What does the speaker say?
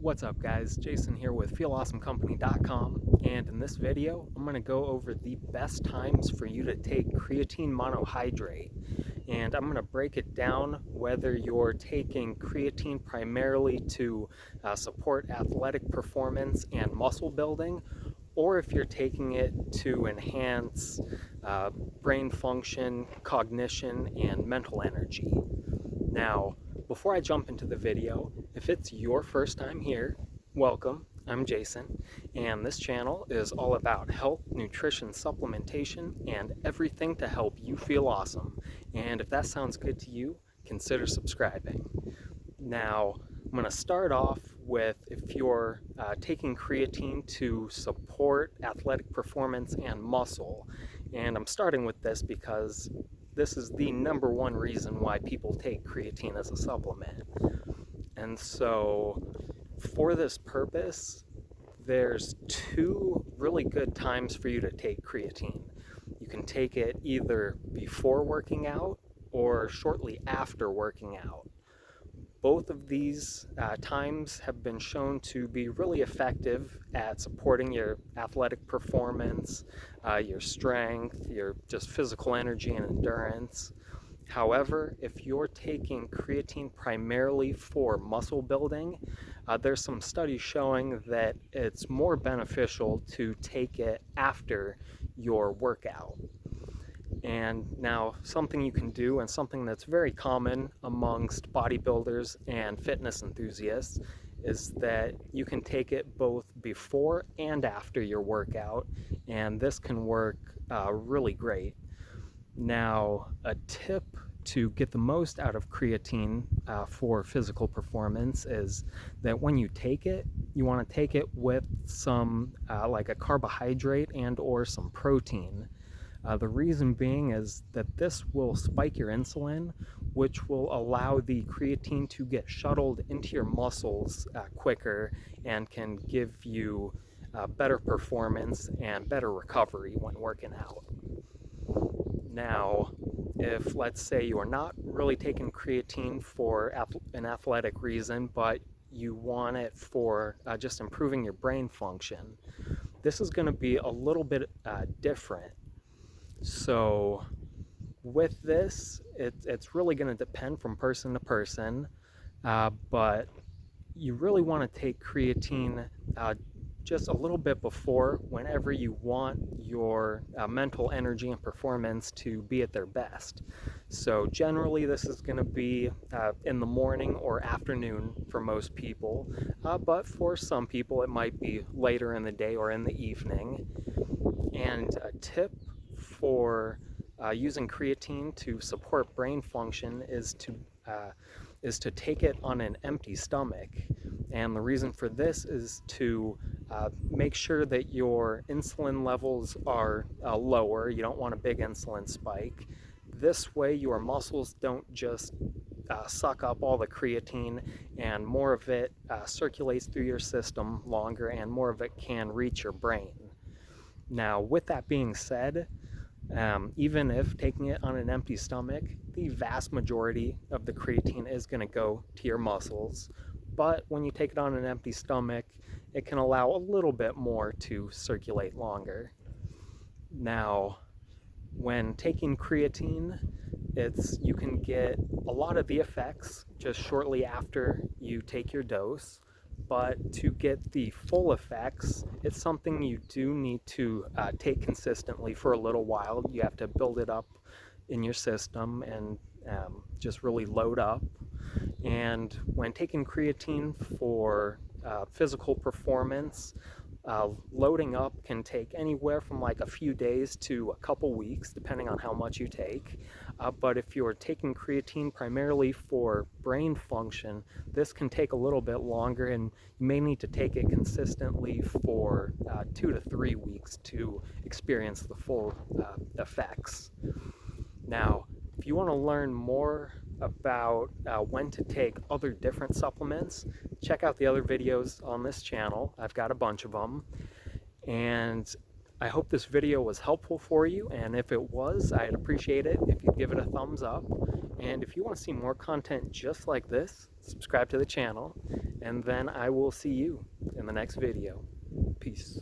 What's up guys, Jason here with feelawesomecompany.com, and in this video I'm going to go over the best times for you to take creatine monohydrate, and I'm going to break it down whether you're taking creatine primarily to support athletic performance and muscle building, or if you're taking it to enhance brain function, cognition, and mental energy. Now, before I jump into the video, if it's your first time here, welcome. I'm Jason, and this channel is all about health, nutrition, supplementation, and everything to help you feel awesome. And if that sounds good to you, consider subscribing. Now, I'm going to start off with if you're taking creatine to support athletic performance and muscle. And I'm starting with this because this is the number one reason why people take creatine as a supplement. And so for this purpose, there's two really good times for you to take creatine. You can take it either before working out or shortly after working out. Both of these times have been shown to be really effective at supporting your athletic performance, your strength, your just physical energy and endurance. However, if you're taking creatine primarily for muscle building, there's some studies showing that it's more beneficial to take it after your workout. And now something you can do, and something that's very common amongst bodybuilders and fitness enthusiasts, is that you can take it both before and after your workout, and this can work really great. Now, a tip to get the most out of creatine for physical performance is that when you take it, you want to take it with some like a carbohydrate and or some protein. The reason being is that this will spike your insulin, which will allow the creatine to get shuttled into your muscles quicker and can give you better performance and better recovery when working out. Now, if let's say you are not really taking creatine for an athletic reason, but you want it for just improving your brain function, this is going to be a little bit different. So with this, it's really going to depend from person to person, but you really want to take creatine just a little bit before, whenever you want your mental energy and performance to be at their best. So generally this is going to be in the morning or afternoon for most people, but for some people it might be later in the day or in the evening. And a tip for using creatine to support brain function is to take it on an empty stomach. And the reason for this is to make sure that your insulin levels are lower. You don't want a big insulin spike. This way your muscles don't just suck up all the creatine, and more of it circulates through your system longer, and more of it can reach your brain. Now, with that being said, even if taking it on an empty stomach, the vast majority of the creatine is going to go to your muscles. But when you take it on an empty stomach, it can allow a little bit more to circulate longer. Now, when taking creatine, you can get a lot of the effects just shortly after you take your dose. But to get the full effects, it's something you do need to take consistently for a little while. You have to build it up in your system and just really load up. And when taking creatine for physical performance, loading up can take anywhere from like a few days to a couple weeks, depending on how much you take. But if you're taking creatine primarily for brain function, this can take a little bit longer, and you may need to take it consistently for 2 to 3 weeks to experience the full effects. Now, if you want to learn more about when to take other different supplements, check out the other videos on this channel. I've got a bunch of them, and I hope this video was helpful for you, and if it was, I'd appreciate it if you'd give it a thumbs up. And if you want to see more content just like this, subscribe to the channel, and then I will see you in the next video. Peace.